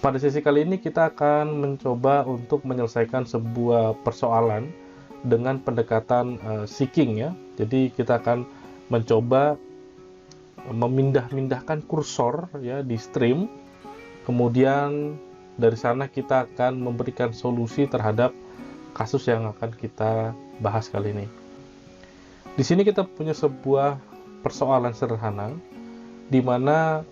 Pada sesi kali ini kita akan mencoba untuk menyelesaikan sebuah persoalan dengan pendekatan seeking ya. Jadi kita akan mencoba memindah-mindahkan kursor ya di stream. Kemudian dari sana kita akan memberikan solusi terhadap kasus yang akan kita bahas kali ini. Di sini kita punya sebuah persoalan sederhana di mana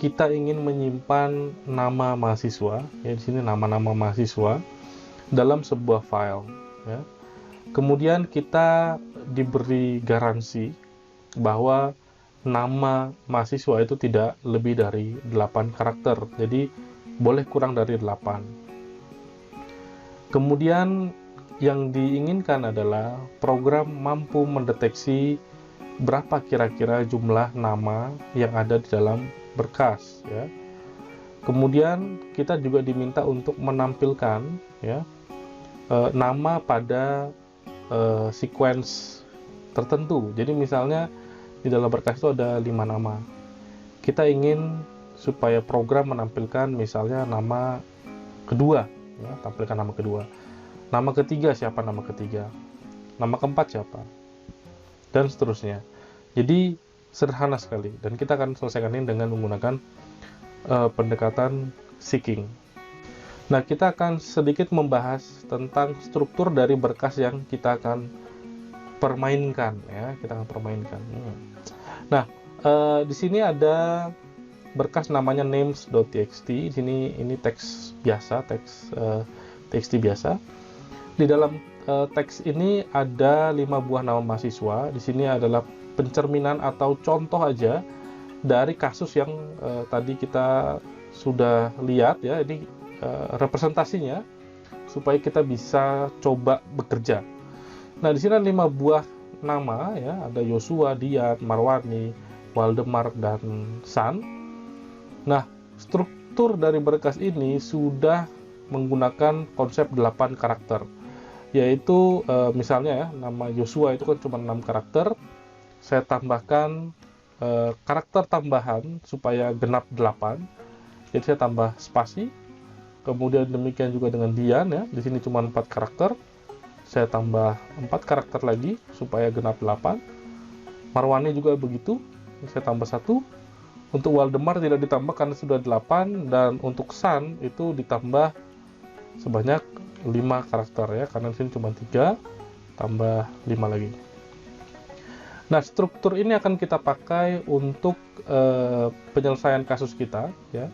kita ingin menyimpan nama mahasiswa, ya di sini nama-nama mahasiswa dalam sebuah file, ya. Kemudian kita diberi garansi bahwa nama mahasiswa itu tidak lebih dari 8 karakter, jadi boleh kurang dari 8. Kemudian yang diinginkan adalah program mampu mendeteksi berapa kira-kira jumlah nama yang ada di dalam berkas ya. Kemudian kita juga diminta untuk menampilkan ya nama pada sequence tertentu. Jadi misalnya di dalam berkas itu ada 5 nama. Kita ingin supaya program menampilkan misalnya nama kedua ya, tampilkan nama kedua. Nama ketiga siapa nama ketiga? Nama keempat siapa? Dan seterusnya. Jadi sederhana sekali, dan kita akan selesaikan ini dengan menggunakan pendekatan seeking. Nah, kita akan sedikit membahas tentang struktur dari berkas yang kita akan permainkan ya, kita akan permainkan. Nah, di sini ada berkas namanya names.txt. Di sini ini teks biasa, txt biasa. Di dalam teks ini ada 5 buah nama mahasiswa. Di sini adalah pencerminan atau contoh aja dari kasus yang tadi kita sudah lihat ya. Ini representasinya supaya kita bisa coba bekerja. Nah, di sini ada 5 buah nama ya, ada Yosua, Dian, Marwani, Waldemar, dan San. Nah, struktur dari berkas ini sudah menggunakan konsep 8 karakter. Yaitu misalnya ya, nama Yosua itu kan cuma 6 karakter. Saya tambahkan karakter tambahan supaya genap 8. Jadi saya tambah spasi. Kemudian demikian juga dengan Dian ya. Di sini cuma 4 karakter. Saya tambah 4 karakter lagi supaya genap 8. Marwani juga begitu. Saya tambah 1. Untuk Waldemar tidak ditambah karena sudah 8, dan untuk San itu ditambah sebanyak 5 karakter ya, karena di sini cuma 3 tambah 5 lagi. Nah, struktur ini akan kita pakai untuk penyelesaian kasus kita ya.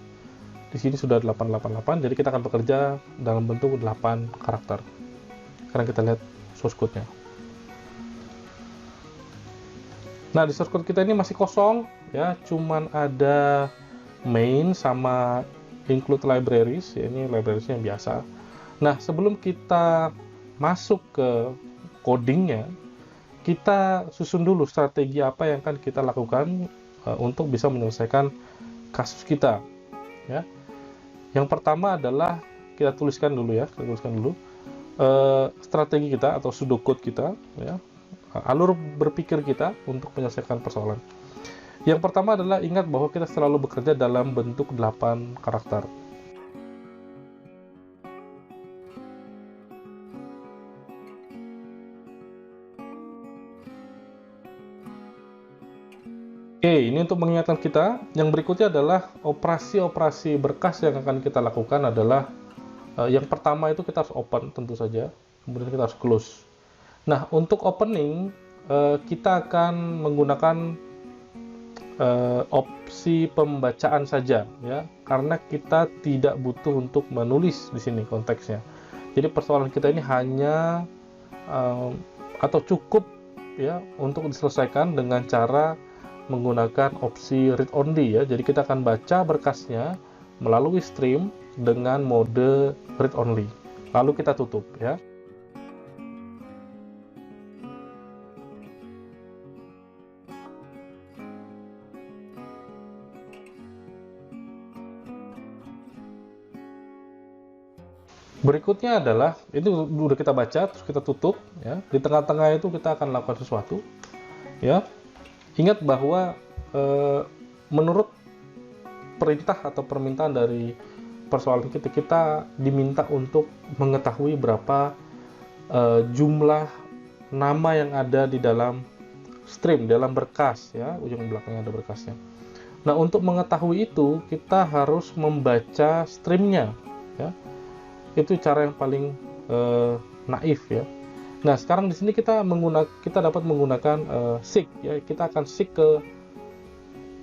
Di sini sudah 888, jadi kita akan bekerja dalam bentuk 8 karakter. Sekarang kita lihat source code-nya. Nah, di source code kita ini masih kosong ya, cuman ada main sama include libraries ya, ini libraries yang biasa. Nah, sebelum kita masuk ke codingnya, kita susun dulu strategi apa yang akan kita lakukan untuk bisa menyelesaikan kasus kita ya. Yang pertama adalah kita tuliskan dulu ya, strategi kita atau pseudocode kita ya, alur berpikir kita untuk menyelesaikan persoalan. Yang pertama adalah ingat bahwa kita selalu bekerja dalam bentuk 8 karakter. Oke, ini untuk mengingatkan kita. Yang berikutnya adalah operasi-operasi berkas yang akan kita lakukan adalah yang pertama itu kita harus open tentu saja, kemudian kita harus close. Nah, untuk opening kita akan menggunakan opsi pembacaan saja ya, karena kita tidak butuh untuk menulis di sini konteksnya. Jadi persoalan kita ini hanya atau cukup ya untuk diselesaikan dengan cara menggunakan opsi read only ya. Jadi kita akan baca berkasnya melalui stream dengan mode read only. Lalu kita tutup ya. Berikutnya adalah itu udah kita baca, terus kita tutup ya. Di tengah-tengah itu kita akan lakukan sesuatu ya. Ingat bahwa menurut perintah atau permintaan dari persoalan kita diminta untuk mengetahui berapa jumlah nama yang ada di dalam stream, dalam berkas ya, ujung belakangnya ada berkasnya. Nah, untuk mengetahui itu kita harus membaca streamnya ya. Itu cara yang paling naif ya. Nah, sekarang di sini kita dapat menggunakan seek ya. Kita akan seek ke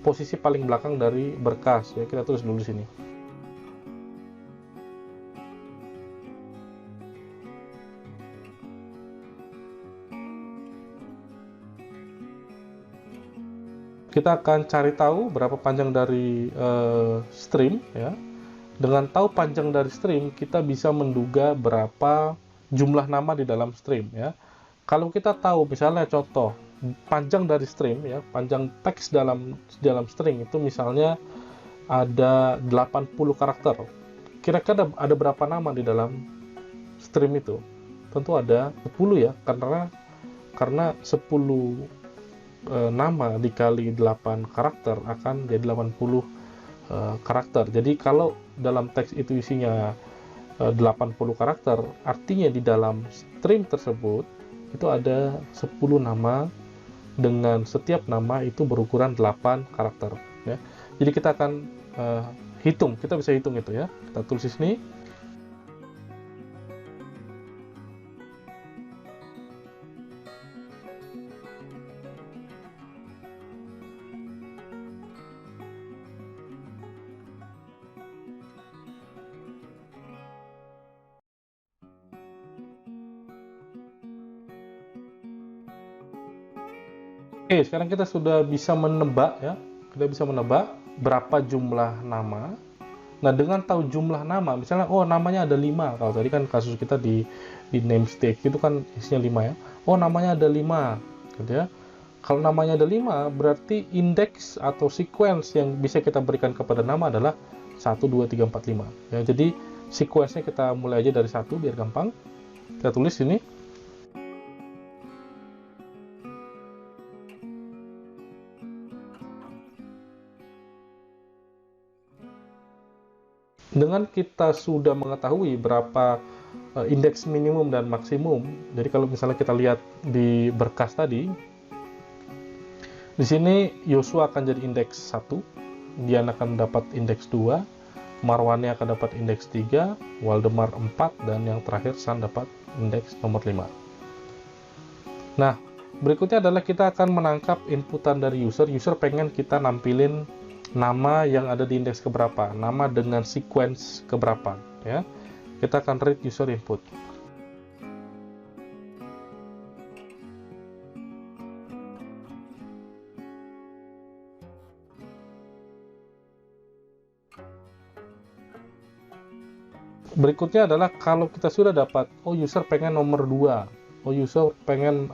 posisi paling belakang dari berkas ya. Kita tulis dulu di sini. Kita akan cari tahu berapa panjang dari stream ya. Dengan tahu panjang dari stream, kita bisa menduga berapa jumlah nama di dalam stream ya. Kalau kita tahu misalnya contoh panjang dari stream ya, panjang teks dalam string itu misalnya ada 80 karakter. Kira-kira ada berapa nama di dalam stream itu? Tentu ada 10 ya, karena 10 nama dikali 8 karakter akan jadi 80 karakter. Jadi kalau dalam teks itu isinya 80 karakter, artinya di dalam stream tersebut itu ada 10 nama dengan setiap nama itu berukuran 8 karakter ya. Jadi kita akan kita bisa hitung itu ya. Kita tulis di sini. Oke, sekarang kita sudah bisa menebak ya. Kita bisa menebak berapa jumlah nama. Nah, dengan tahu jumlah nama, misalnya namanya ada 5. Kalau tadi kan kasus kita di namespace itu kan isinya 5 ya. Namanya ada 5 gitu ya. Kalau namanya ada 5, berarti indeks atau sequence yang bisa kita berikan kepada nama adalah 1 2 3 4 5 ya. Jadi sequence-nya kita mulai aja dari 1 biar gampang. Kita tulis ini. Dengan kita sudah mengetahui berapa indeks minimum dan maksimum, jadi kalau misalnya kita lihat di berkas tadi, di sini Yosua akan jadi indeks 1, Dian akan dapat indeks 2, Marwani akan dapat indeks 3, Waldemar 4, dan yang terakhir San dapat indeks nomor 5. Nah, berikutnya adalah kita akan menangkap inputan dari user. User pengen kita nampilin nama yang ada di indeks keberapa, nama dengan sequence keberapa ya. Kita akan read user input. Berikutnya adalah kalau kita sudah dapat user pengen nomor 2, user pengen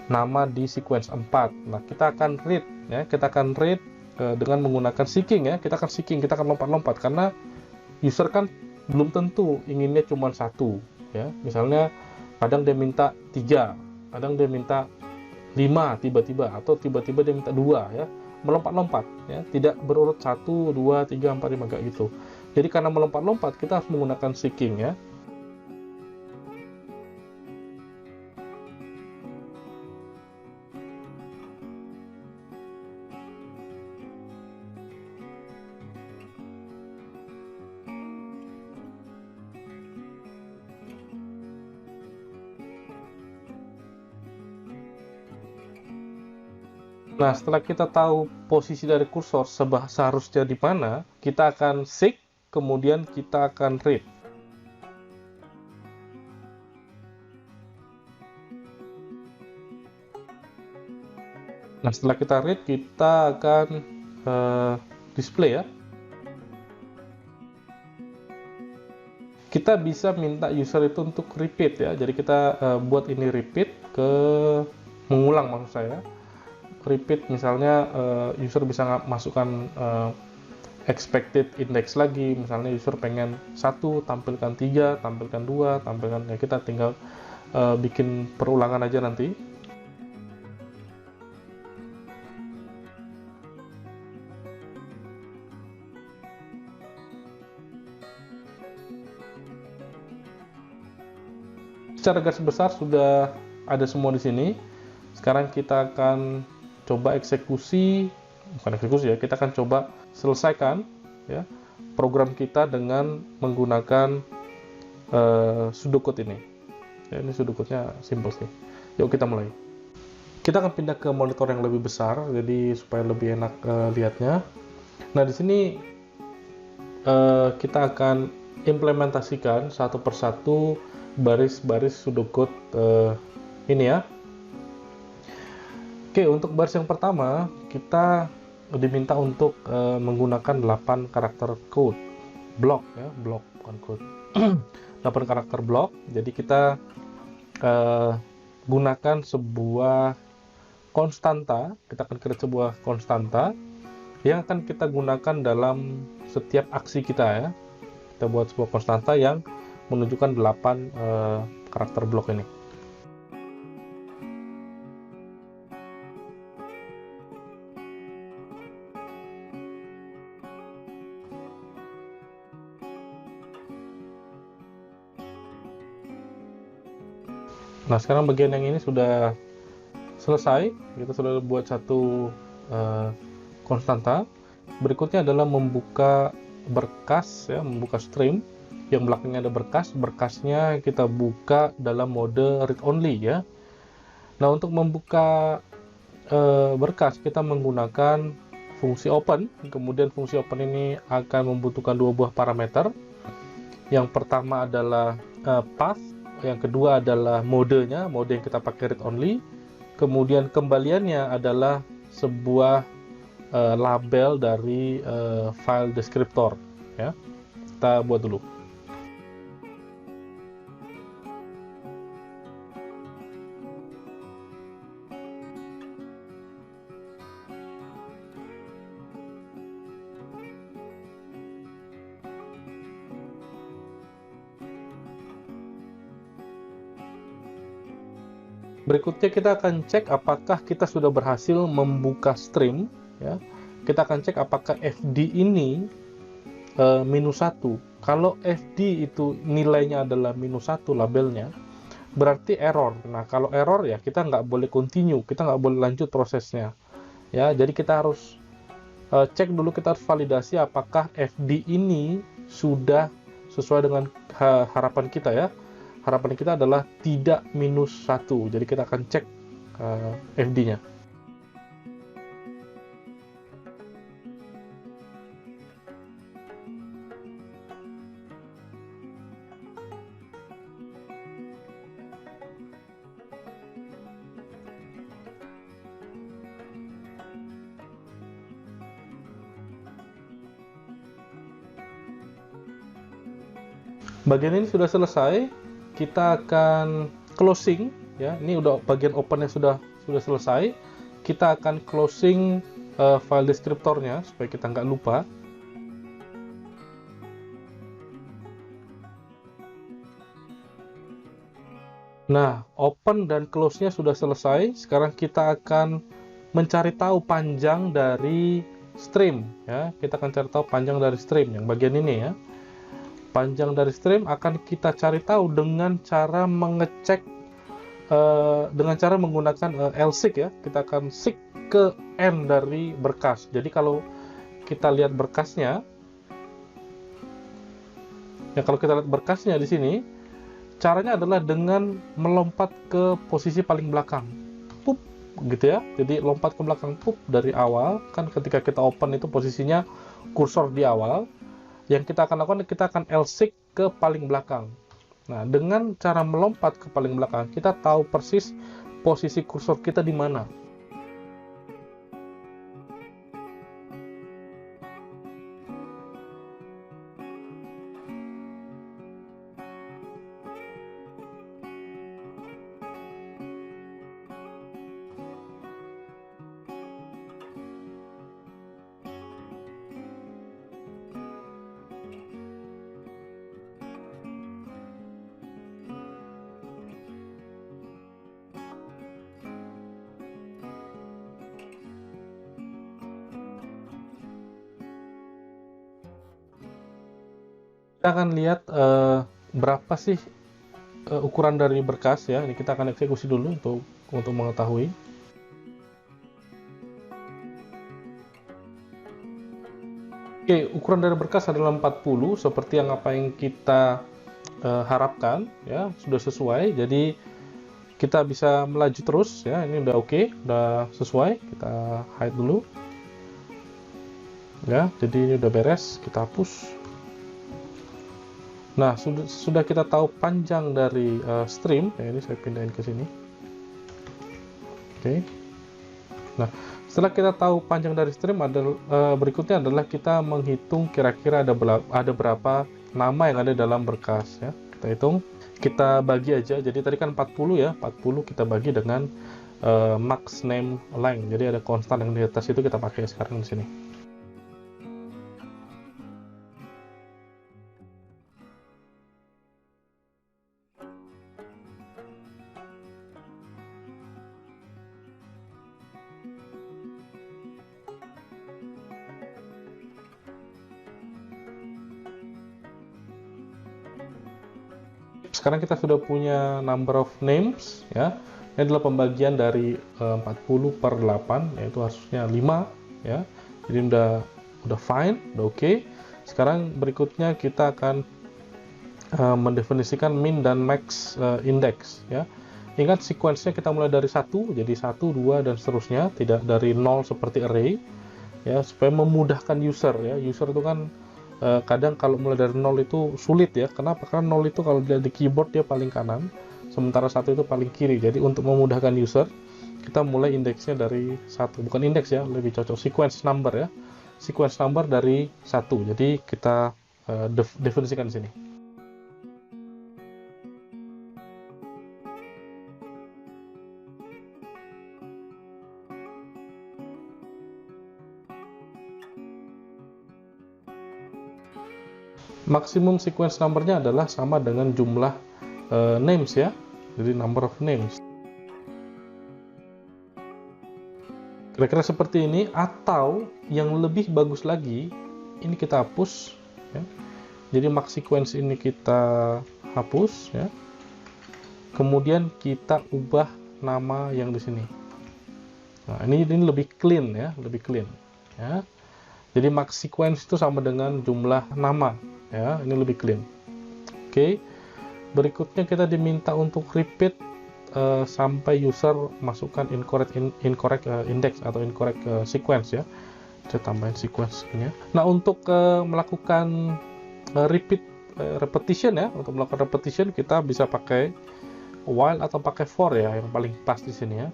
nama di sequence 4. Nah, kita akan read ya, kita akan read dengan menggunakan seeking ya. Kita akan lompat-lompat karena user kan belum tentu inginnya cuma 1 ya. Misalnya kadang dia minta 3, kadang dia minta 5 tiba-tiba, atau tiba-tiba dia minta 2 ya. Melompat-lompat ya, tidak berurut 1 2 3 4 5 kayak gitu. Jadi karena melompat-lompat kita harus menggunakan seeking ya. Nah, setelah kita tahu posisi dari kursor seharusnya di mana, kita akan seek, kemudian kita akan read. Nah, setelah kita read, kita akan display ya. Kita bisa minta user itu untuk repeat ya. Jadi kita buat ini repeat mengulang maksud saya. Repeat misalnya user bisa masukkan expected index lagi, misalnya user pengen 1 tampilkan 3, tampilkan 2, tampilkan ya, kita tinggal bikin perulangan aja nanti. secara garis besar sudah ada semua di sini. Sekarang kita akan coba bukan eksekusi ya, kita akan coba selesaikan ya program kita dengan menggunakan pseudocode ini. Ya, ini pseudocode-nya simple sih. Yuk kita mulai. Kita akan pindah ke monitor yang lebih besar, jadi supaya lebih enak lihatnya. Nah, di sini kita akan implementasikan satu persatu baris-baris pseudocode ini ya. Oke, untuk baris yang pertama kita diminta untuk menggunakan 8 karakter code block ya, block bukan code. 8 karakter block. Jadi kita gunakan sebuah konstanta, kita akan create sebuah konstanta yang akan kita gunakan dalam setiap aksi kita ya. Kita buat sebuah konstanta yang menunjukkan 8 karakter blok ini. Nah, sekarang bagian yang ini sudah selesai, kita sudah buat satu konstanta. Berikutnya adalah membuka berkas ya, membuka stream yang belakangnya ada berkasnya kita buka dalam mode read only ya. Nah, untuk membuka berkas kita menggunakan fungsi open. Kemudian fungsi open ini akan membutuhkan 2 buah parameter. Yang pertama adalah path, yang kedua adalah modenya, mode yang kita pakai read only. Kemudian kembaliannya adalah sebuah label dari file descriptor ya. Kita buat dulu. Berikutnya kita akan cek apakah kita sudah berhasil membuka stream ya. Kita akan cek apakah FD ini -1. Kalau FD itu nilainya adalah -1 labelnya, berarti error. Nah, kalau error ya kita nggak boleh continue, kita nggak boleh lanjut prosesnya ya. Jadi kita harus cek dulu, kita harus validasi apakah FD ini sudah sesuai dengan harapan kita ya. Harapan kita adalah tidak -1. Jadi kita akan cek FD-nya. Bagian ini sudah selesai. Kita akan closing ya. Ini udah bagian open yang sudah selesai. Kita akan closing file deskriptornya supaya kita nggak lupa. Nah, open dan close-nya sudah selesai. Sekarang kita akan mencari tahu panjang dari stream ya. Kita akan cari tahu panjang dari stream yang bagian ini ya. Panjang dari stream akan kita cari tahu dengan cara mengecek dengan cara menggunakan lseek ya. Kita akan seek ke n dari berkas. Jadi kalau kita lihat berkasnya ya, kalau kita lihat berkasnya di sini, caranya adalah dengan melompat ke posisi paling belakang, pup, gitu ya. Jadi lompat ke belakang, pup, dari awal. Kan ketika kita open itu posisinya kursor di awal. Yang kita akan lakukan, kita akan lseek ke paling belakang. Nah, dengan cara melompat ke paling belakang, kita tahu persis posisi kursor kita di mana. Kita akan lihat berapa sih ukuran dari berkas ya. Ini kita akan eksekusi dulu untuk mengetahui. Oke, ukuran dari berkas adalah 40 seperti apa yang kita harapkan ya, sudah sesuai. Jadi kita bisa melaju terus ya. Ini udah oke, udah sesuai. Kita hide dulu. Ya, jadi ini udah beres, kita hapus. Nah, sudah kita tahu panjang dari stream. Ya, ini saya pindahin ke sini. Oke. Nah, setelah kita tahu panjang dari stream, berikutnya adalah kita menghitung kira-kira ada berapa nama yang ada dalam berkas ya. Kita hitung, kita bagi aja. Jadi tadi kan 40 ya, 40 kita bagi dengan max name length. Jadi ada konstan yang di atas itu kita pakai sekarang di sini. Sekarang kita sudah punya number of names ya. Ini adalah pembagian dari 40 per 8, yaitu harusnya 5 ya. Jadi udah fine, udah oke. Sekarang berikutnya kita akan mendefinisikan min dan max index ya. Ingat sequence-nya kita mulai dari 1, jadi 1, 2 dan seterusnya, tidak dari 0 seperti array ya, supaya memudahkan user ya. User itu kan kadang kalau mulai dari 0 itu sulit ya. Kenapa? Karena 0 itu kalau dia di keyboard dia paling kanan, sementara 1 itu paling kiri. Jadi untuk memudahkan user, kita mulai indeksnya dari 1. Bukan indeks ya, lebih cocok sequence number ya. Sequence number dari 1. Jadi kita definisikan di sini. Maksimum sequence number-nya adalah sama dengan jumlah names ya, jadi number of names. Kira-kira seperti ini, atau yang lebih bagus lagi, ini kita hapus ya. Jadi max sequence ini kita hapus ya. Kemudian kita ubah nama yang di sini. Nah, ini lebih clean ya, lebih clean ya. Jadi max sequence itu sama dengan jumlah nama ya, ini lebih clean. Oke. Berikutnya kita diminta untuk repeat sampai user masukkan incorrect index atau incorrect sequence ya. Saya tambahin sequence-nya. Nah, untuk melakukan repetition ya, untuk melakukan repetition kita bisa pakai while atau pakai for ya, yang paling pas di sini ya.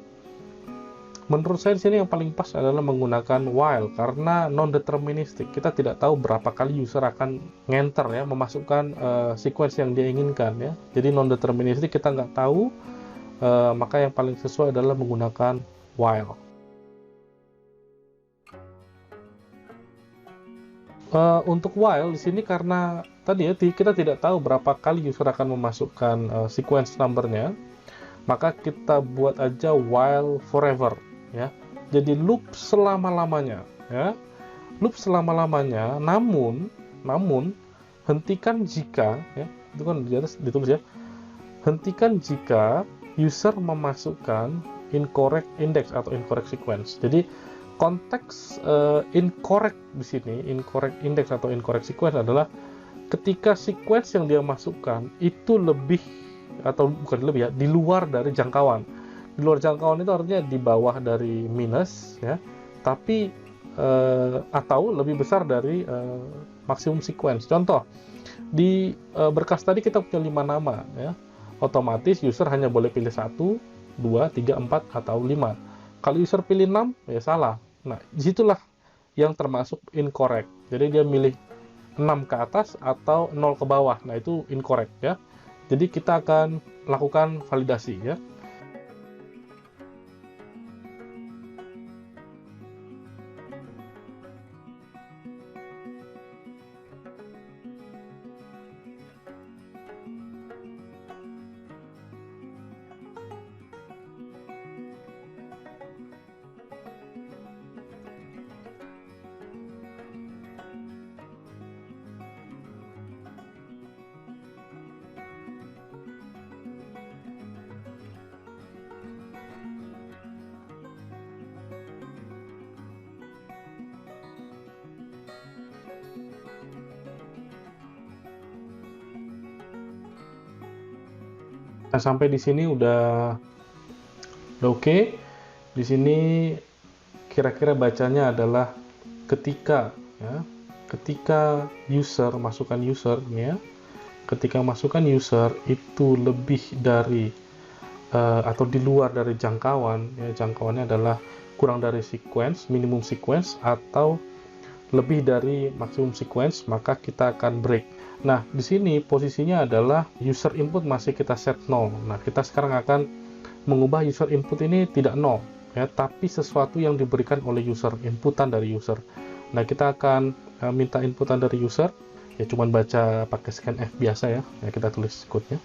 Menurut saya di sini yang paling pas adalah menggunakan while karena non-deterministic. Kita tidak tahu berapa kali user akan ngenter ya, memasukkan sequence yang dia inginkan ya. Jadi non-deterministic kita nggak tahu, maka yang paling sesuai adalah menggunakan while. Untuk while di sini karena tadi ya kita tidak tahu berapa kali user akan memasukkan sequence number-nya, maka kita buat aja while forever ya. Jadi loop selama-lamanya ya. Loop selama-lamanya, namun hentikan jika ya, itu kan di atas ditulis ya. Hentikan jika user memasukkan incorrect index atau incorrect sequence. Jadi konteks incorrect di sini, incorrect index atau incorrect sequence adalah ketika sequence yang dia masukkan itu lebih atau bukan lebih ya, di luar dari jangkauan. Di luar jangkauan itu artinya di bawah dari minus ya, tapi atau lebih besar dari maksimum sequence. Contoh, di berkas tadi kita punya 5 nama ya. Otomatis user hanya boleh pilih 1, 2, 3, 4 atau 5. Kalau user pilih 6 ya salah. Nah, disitulah yang termasuk incorrect. Jadi dia milih 6 ke atas atau 0 ke bawah. Nah, itu incorrect ya. Jadi kita akan lakukan validasi ya. Nah, sampai di sini udah oke. Di sini kira-kira bacanya adalah ketika ya, ketika user masukkan usernya, ketika masukkan user itu lebih dari atau di luar dari jangkauan, ya, jangkauannya adalah kurang dari sequence, minimum sequence, atau lebih dari maksimum sequence, maka kita akan break. Nah, di sini posisinya adalah user input masih kita set 0. Nah, kita sekarang akan mengubah user input ini tidak 0, ya, tapi sesuatu yang diberikan oleh user, inputan dari user. Nah, kita akan minta inputan dari user, ya cuman baca pakai scanf biasa ya, kita tulis code-nya.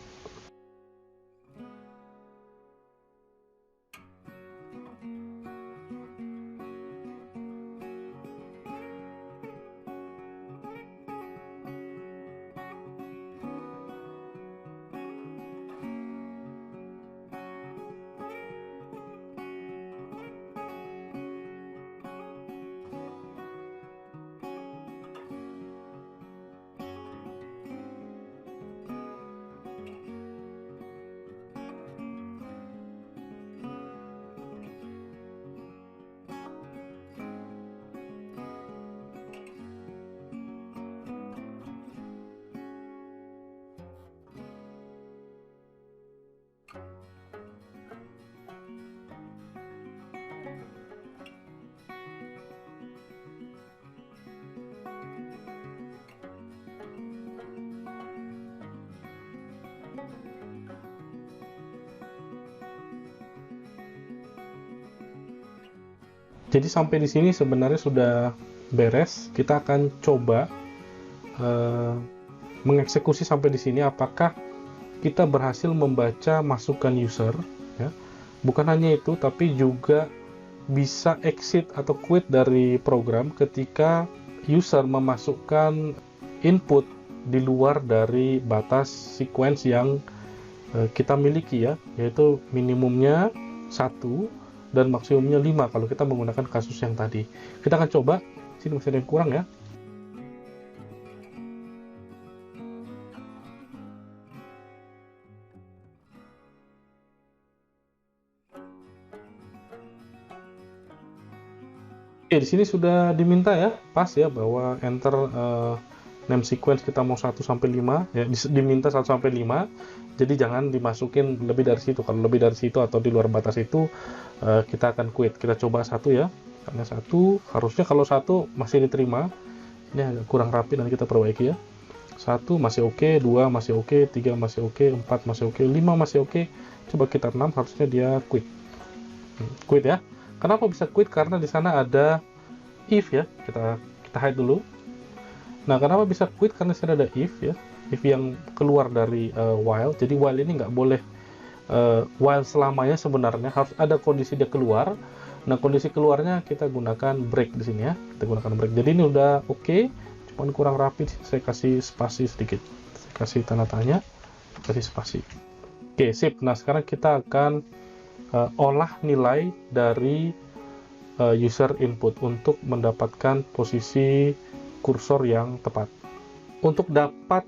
Jadi sampai di sini sebenarnya sudah beres. Kita akan coba mengeksekusi sampai di sini apakah kita berhasil membaca masukan user, ya. Bukan hanya itu, tapi juga bisa exit atau quit dari program ketika user memasukkan input di luar dari batas sequence yang kita miliki, ya, yaitu minimumnya 1 dan maksimumnya 5 kalau kita menggunakan kasus yang tadi. Kita akan coba, sini masih ada yang kurang ya. Oke, di sini sudah diminta ya, pas ya, bahwa enter name sequence kita mau 1 sampai 5 ya, diminta 1 sampai 5. Jadi jangan dimasukin lebih dari situ. Kalau lebih dari situ atau di luar batas itu kita akan quit. Kita coba 1 ya. Karena 1 harusnya kalau 1 masih diterima. Ini agak kurang rapi, nanti kita perbaiki ya. 1 masih oke, 2 masih oke, 3 masih oke, 4 masih oke, 5 masih oke. Coba kita 6, harusnya dia quit. Quit ya. Kenapa bisa quit? Karena di sana ada if ya. Kita hide dulu. Nah, kenapa bisa quit? Karena di sana ada if ya. If yang keluar dari while. Jadi while ini nggak boleh while selamanya, sebenarnya harus ada kondisi dia keluar. Nah, kondisi keluarnya kita gunakan break di sini ya. Kita gunakan break. Jadi ini udah oke. Cuman kurang rapi. Saya kasih spasi sedikit. Saya kasih tanda tanya. Kasih spasi. Oke, sip. Nah, sekarang kita akan olah nilai dari user input untuk mendapatkan posisi kursor yang tepat. Untuk dapat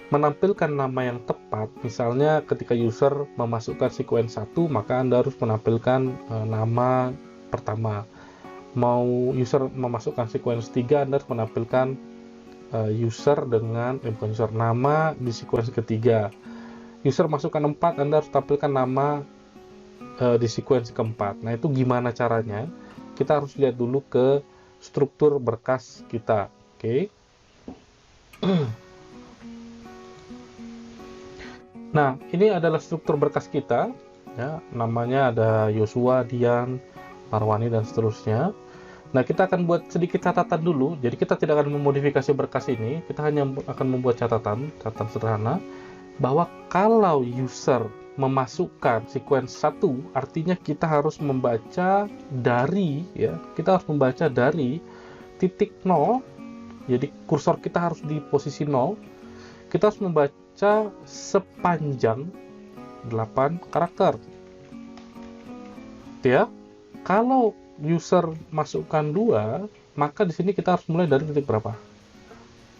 menampilkan nama yang tepat, misalnya ketika user memasukkan sequence 1, maka Anda harus menampilkan nama pertama. Mau user memasukkan sequence 3, Anda harus menampilkan user dengan bukan user, nama di sequence ketiga. User masukkan 4, Anda harus tampilkan nama di sequence keempat. Nah, itu gimana caranya? Kita harus lihat dulu ke struktur berkas kita. Oke. Nah, ini adalah struktur berkas kita. Ya, namanya ada Yosua, Dian, Marwani, dan seterusnya. Nah, kita akan buat sedikit catatan dulu. Jadi kita tidak akan memodifikasi berkas ini. Kita hanya akan membuat catatan sederhana. Bahwa kalau user memasukkan sequence 1, artinya kita harus membaca dari, ya, kita harus membaca dari titik 0. Jadi kursor kita harus di posisi 0. Kita harus membaca sepanjang 8 karakter. Ya. Kalau user masukkan 2, maka di sini kita harus mulai dari titik berapa?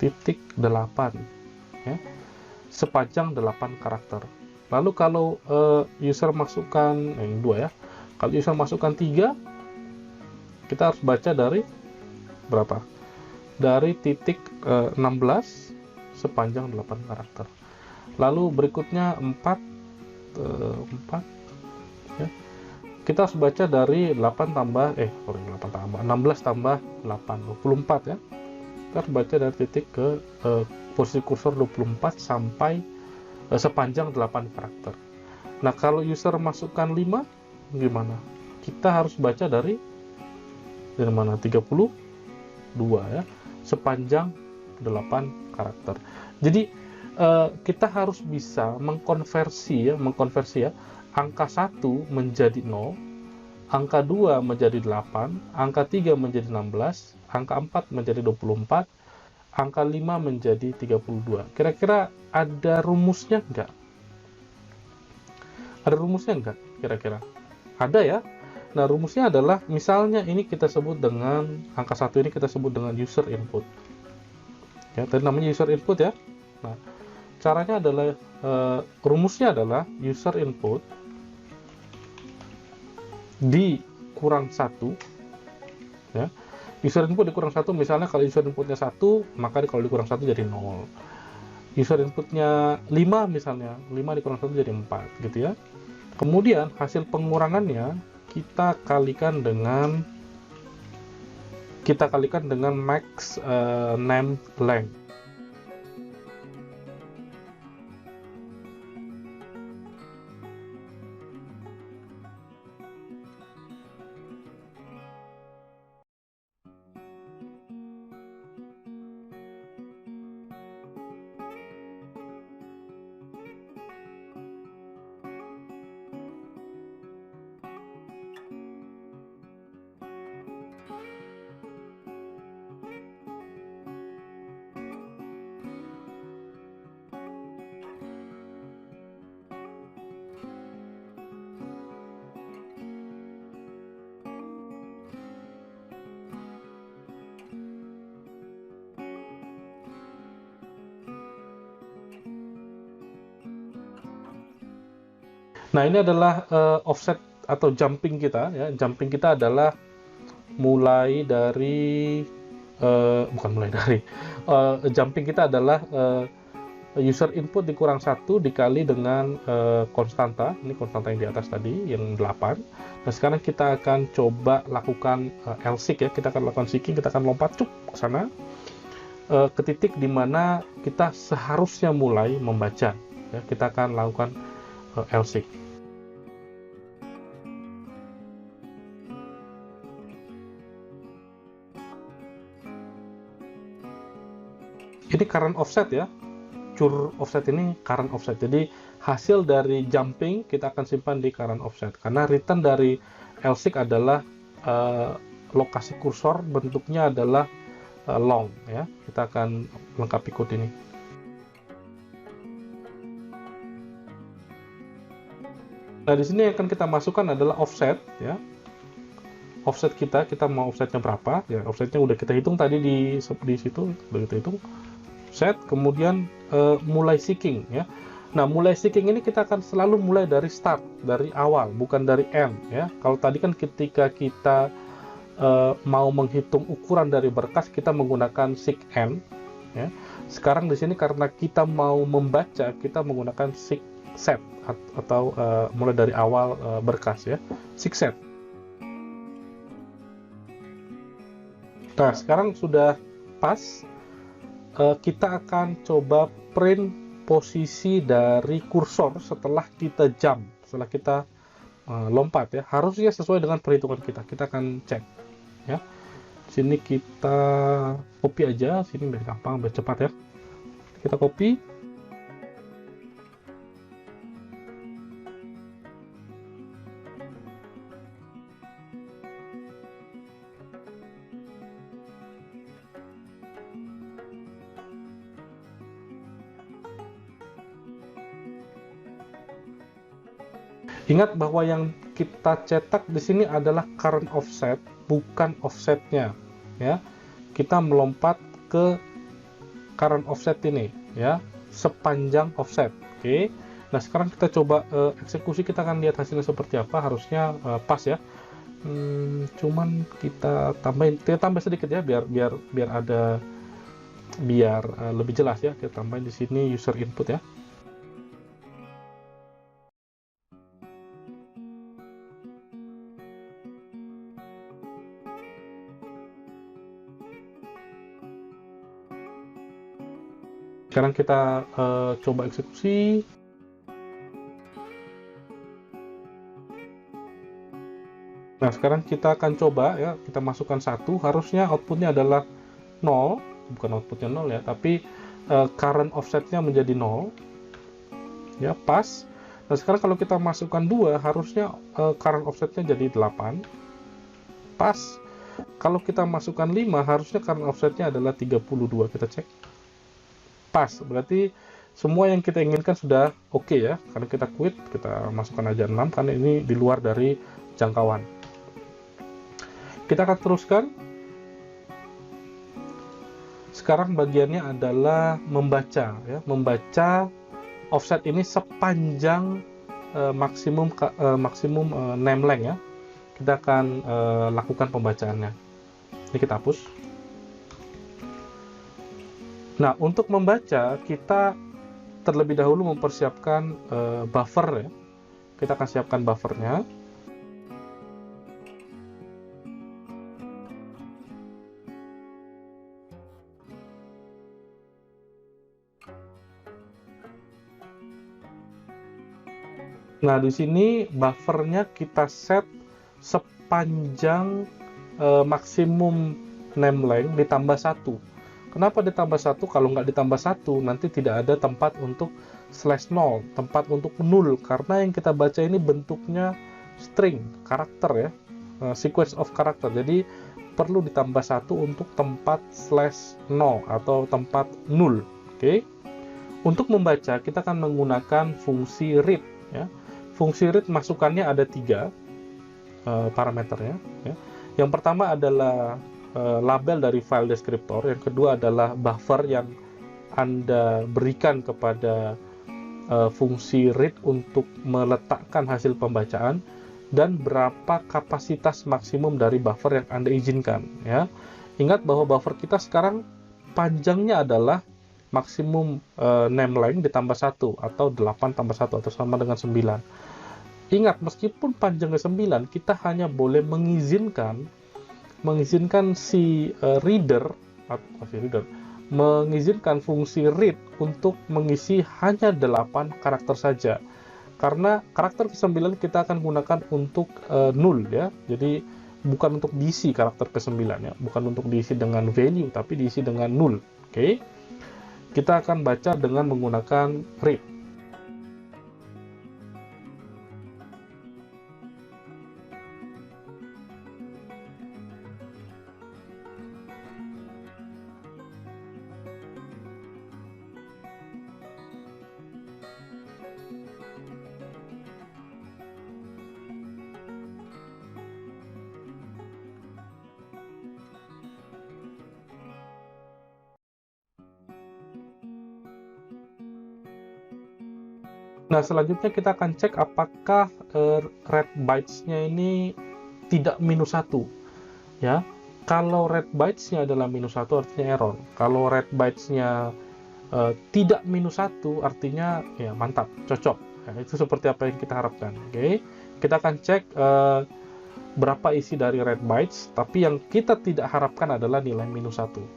Titik 8. Ya. sepanjang 8 karakter. Lalu kalau user masukkan yang 2 ya. Kalau user masukkan 3, kita harus baca dari berapa? Dari titik 16 sepanjang 8 karakter. Lalu berikutnya 4 ya. Kita harus baca dari 8 tambah 16 tambah 8, 24 ya. Kita harus baca dari titik ke posisi kursor 24 sampai sepanjang 8 karakter. Nah, kalau user masukkan 5 gimana? Kita harus baca dari mana? 32 ya, sepanjang 8 karakter. Jadi kita harus bisa mengkonversi ya angka 1 menjadi 0, angka 2 menjadi 8, angka 3 menjadi 16, angka 4 menjadi 24, angka 5 menjadi 32. Kira-kira ada rumusnya enggak? Ada rumusnya enggak kira-kira? Ada ya. Nah, rumusnya adalah misalnya ini kita sebut dengan angka 1 ini kita sebut dengan user input. Ya, tadi namanya user input ya. Nah, caranya adalah rumusnya adalah user input dikurang 1 ya. User input dikurang 1, misalnya kalau user inputnya 1, maka kalau dikurang 1 jadi 0. User inputnya 5 misalnya, 5 dikurang 1 jadi 4 gitu ya. Kemudian hasil pengurangannya kita kalikan dengan max name length. Nah, ini adalah offset atau jumping kita ya. Jumping kita adalah mulai dari jumping kita adalah user input dikurang 1 dikali dengan konstanta. Ini konstanta yang di atas tadi yang 8. Nah, sekarang kita akan coba lakukan L-seek ya. Kita akan lakukan seeking, kita akan lompat ke sana ke titik di mana kita seharusnya mulai membaca ya. Kita akan lakukan L-seek. Ini current offset ya, cur offset ini current offset. Jadi hasil dari jumping kita akan simpan di current offset karena return dari L-seek adalah lokasi kursor, bentuknya adalah long ya. Kita akan lengkapi code ini. Nah, di sini yang akan kita masukkan adalah offset ya. Offset kita mau offsetnya berapa ya? Offsetnya udah kita hitung tadi di situ, udah kita hitung. Set, kemudian mulai seeking ya. Nah, mulai seeking ini kita akan selalu mulai dari start, dari awal, bukan dari end ya. Kalau tadi kan ketika kita mau menghitung ukuran dari berkas kita menggunakan seek end ya. Sekarang di sini karena kita mau membaca, kita menggunakan seek set atau mulai dari awal berkas ya. Seek set. Nah, sekarang sudah pas. Kita akan coba print posisi dari kursor setelah kita jump, setelah kita lompat ya. Harusnya sesuai dengan perhitungan kita. Kita akan cek ya. Sini kita copy aja, sini biar gampang, biar cepat ya. Kita copy. Ingat bahwa yang kita cetak di sini adalah current offset, bukan offsetnya, ya. Kita melompat ke current offset ini, ya. sepanjang offset. Oke. Nah, sekarang kita coba eksekusi, kita akan lihat hasilnya seperti apa. Harusnya pas ya. Cuman kita tambah sedikit ya, biar ada, lebih jelas ya. Kita tambahin di sini user input ya. Sekarang kita coba eksekusi. Nah, sekarang kita akan coba ya, kita masukkan 1, harusnya outputnya adalah 0, bukan outputnya 0 ya, tapi current offsetnya menjadi 0, ya, pas. Nah, sekarang kalau kita masukkan 2, harusnya current offsetnya jadi 8, pas. Kalau kita masukkan 5, harusnya current offsetnya adalah 32, kita cek. Pas, berarti semua yang kita inginkan sudah oke ya, karena kita quit, kita masukkan aja 6, karena ini di luar dari jangkauan. Kita akan teruskan. Sekarang bagiannya adalah membaca ya, membaca offset ini sepanjang maksimum name length ya. Kita akan lakukan pembacaannya. Ini kita hapus. Nah, untuk membaca kita terlebih dahulu mempersiapkan buffer ya. Kita akan siapkan buffernya. Nah, di sini buffernya kita set sepanjang maksimum name length ditambah 1. Kenapa ditambah 1? Kalau nggak ditambah 1, nanti tidak ada tempat untuk /0, tempat untuk null, karena yang kita baca ini bentuknya string, karakter ya, sequence of character. Jadi perlu ditambah 1 untuk tempat /0 atau tempat null. Oke. Untuk membaca, kita akan menggunakan fungsi read ya. Fungsi read masukannya ada 3 parameternya ya. Yang pertama adalah label dari file descriptor, yang kedua adalah buffer yang Anda berikan kepada fungsi read untuk meletakkan hasil pembacaan, dan berapa kapasitas maksimum dari buffer yang Anda izinkan ya. Ingat bahwa buffer kita sekarang panjangnya adalah maksimum name length ditambah 1 atau 8 tambah 1 atau sama dengan 9. Ingat, meskipun panjangnya 9, kita hanya boleh mengizinkan si mengizinkan fungsi read untuk mengisi hanya 8 karakter saja. Karena karakter ke-9 kita akan gunakan untuk null ya. Jadi bukan untuk diisi karakter ke-9 ya, bukan untuk diisi dengan value, tapi diisi dengan null. Oke. Kita akan baca dengan menggunakan read. Nah, selanjutnya kita akan cek apakah read bytes-nya ini tidak -1 ya. Kalau read bytes-nya adalah -1 artinya error. Kalau read bytes-nya tidak -1 artinya ya mantap, cocok. Ya, itu seperti apa yang kita harapkan. Oke. Kita akan cek berapa isi dari read bytes, tapi yang kita tidak harapkan adalah nilai -1.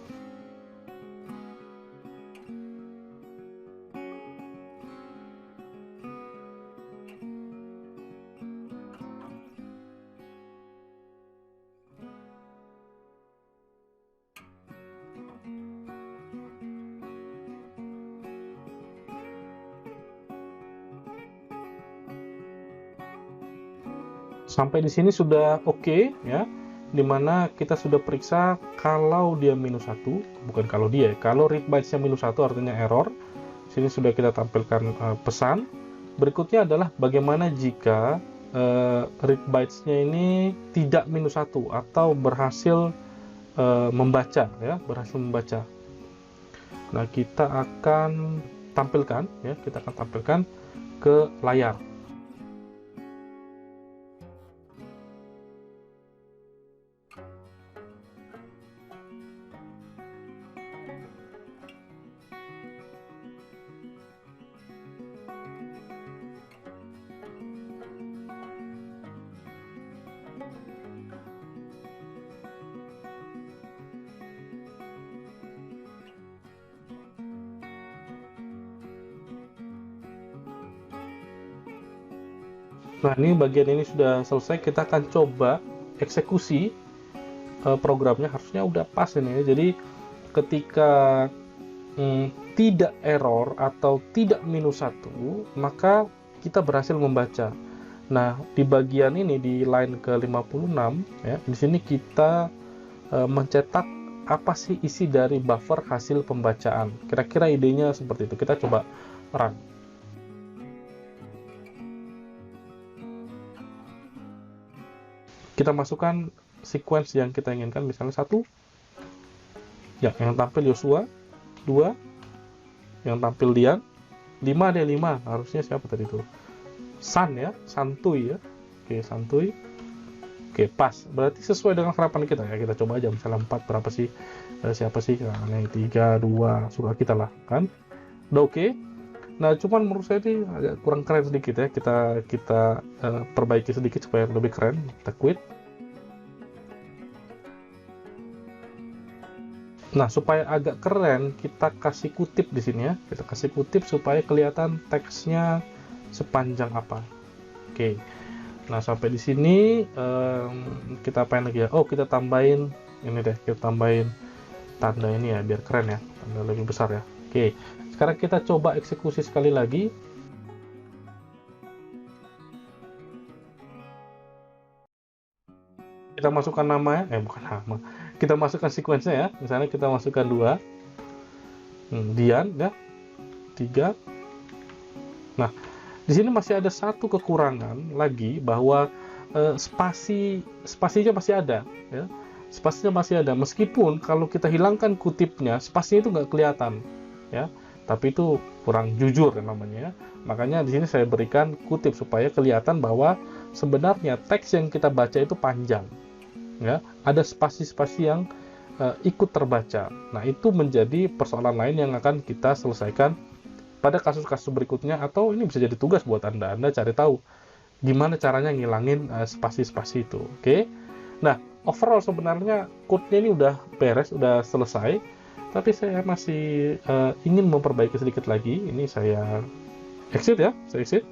Sampai di sini sudah oke ya, dimana kita sudah periksa kalau dia -1, bukan kalau dia, kalau read bytes-nya -1 artinya error. Sini sudah kita tampilkan pesan. Berikutnya adalah bagaimana jika read bytes-nya ini tidak -1 atau berhasil membaca ya, berhasil membaca. Nah, kita akan tampilkan ya, kita akan tampilkan ke layar. Nah, ini bagian ini sudah selesai, kita akan coba eksekusi programnya. Harusnya udah pas ini ya. Jadi ketika tidak error atau tidak -1, maka kita berhasil membaca. Nah, di bagian ini di line ke-56 ya, di sini kita mencetak apa sih isi dari buffer hasil pembacaan. Kira-kira idenya seperti itu. Kita coba run. Kita masukkan sequence yang kita inginkan, misalnya 1 ya, yang tampil Joshua, 2 yang tampil Dian, 5 deh, 5 harusnya siapa tadi itu, San ya, Santuy ya. Oke, Santuy. Oke, pas, berarti sesuai dengan harapan kita ya. Kita coba aja misalnya 4 berapa sih, siapa sih, nah, yang 3, 2 suka kita lah kan. Udah oke. Nah, cuman menurut saya ini agak kurang keren sedikit ya. Kita perbaiki sedikit supaya lebih keren. Kita quit. Nah, supaya agak keren, kita kasih kutip di sini ya. Kita kasih kutip supaya kelihatan teksnya sepanjang apa. Oke. Nah, sampai di sini kita apain lagi ya? Oh, kita tambahin ini deh. Kita tambahin tanda ini ya, biar keren ya. Tanda lebih besar ya. Oke. Sekarang kita coba eksekusi sekali lagi. Kita masukkan nama ya, bukan nama. Kita masukkan sequence-nya ya. Misalnya kita masukkan 2. Dian ya. 3. Nah, di sini masih ada satu kekurangan lagi, bahwa spasinya masih ada ya. Spasinya masih ada, meskipun kalau kita hilangkan kutipnya, spasinya itu nggak kelihatan ya. Tapi itu kurang jujur namanya. Makanya di sini saya berikan kutip supaya kelihatan bahwa sebenarnya teks yang kita baca itu panjang. Ya, ada spasi-spasi yang ikut terbaca. Nah, itu menjadi persoalan lain yang akan kita selesaikan pada kasus-kasus berikutnya, atau ini bisa jadi tugas buat Anda. Anda cari tahu gimana caranya ngilangin spasi-spasi itu. Oke. Nah, overall sebenarnya code-nya ini udah beres, udah selesai. Tapi saya masih ingin memperbaiki sedikit lagi. Ini saya exit ya, saya exit.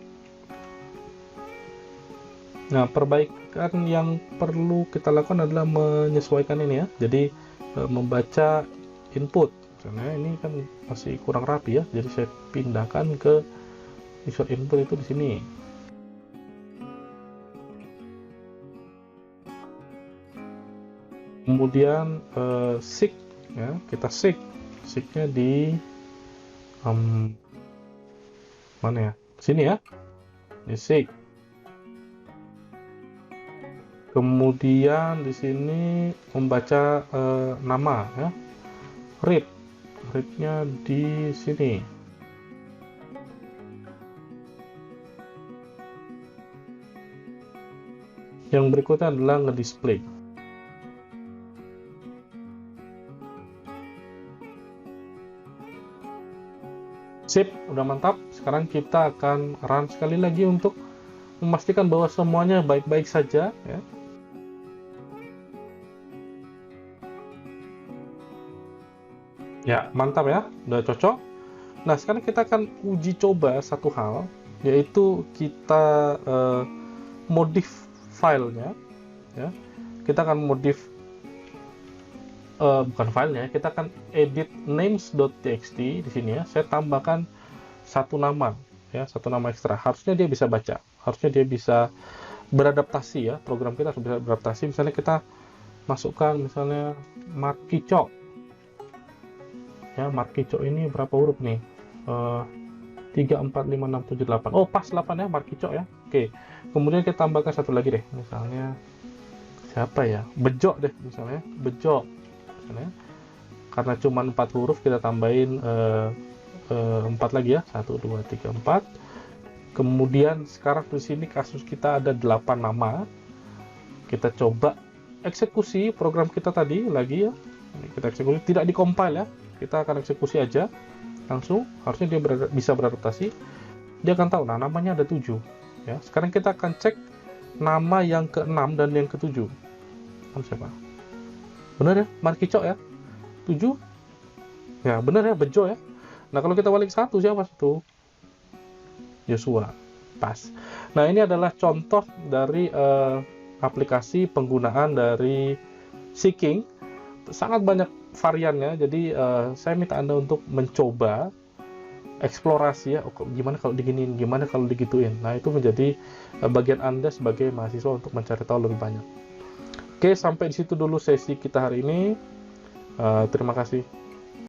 Nah, perbaikan yang perlu kita lakukan adalah menyesuaikan ini ya. Jadi membaca input. Misalnya ini kan masih kurang rapi ya. Jadi saya pindahkan ke insert input itu di sini. Kemudian seek ya, kita seeknya di mana ya, sini ya, di seek. Kemudian di sini membaca nama ya, readnya di sini. Yang berikutnya adalah ngedisplay. Sip, udah mantap. Sekarang kita akan run sekali lagi untuk memastikan bahwa semuanya baik-baik saja ya. Ya, mantap ya, udah cocok. Nah, sekarang kita akan uji coba satu hal, yaitu kita modif filenya ya. Kita akan modif bukan filenya, kita akan edit names.txt di sini ya. Saya tambahkan satu nama ya, satu nama ekstra. Harusnya dia bisa baca, harusnya dia bisa beradaptasi ya. Program kita harus bisa beradaptasi. Misalnya kita masukkan misalnya Markico ya. Markico ini berapa huruf nih? 3, 4, 5, 6, 7, 8. Oh, pas 8 ya Markico ya. Oke. Kemudian kita tambahkan satu lagi deh. Misalnya siapa ya? Bejo deh misalnya. Bejo. Misalnya. Karena cuma 4 huruf kita tambahin 4 lagi ya, 1 2 3 4. Kemudian sekarang di sini kasus kita ada 8 nama. Kita coba eksekusi program kita tadi lagi ya. Ini kita eksekusi, tidak di-compile ya. Kita akan eksekusi aja langsung, harusnya dia bisa beradaptasi. Dia akan tahu, nah namanya ada 7 ya. Sekarang kita akan cek nama yang ke-6 dan yang ke-7. Siapa? Benar ya, Markicok ya, 7 ya, benar ya, Bejo ya. Nah kalau kita balik 1, siapa itu? Yosua, pas. Nah ini adalah contoh dari aplikasi penggunaan dari Seeking, sangat banyak variannya. Jadi saya minta Anda untuk mencoba eksplorasi ya, gimana kalau diginiin, gimana kalau digituin. Nah itu menjadi bagian Anda sebagai mahasiswa untuk mencari tahu lebih banyak. Oke, sampai di situ dulu sesi kita hari ini. Terima kasih.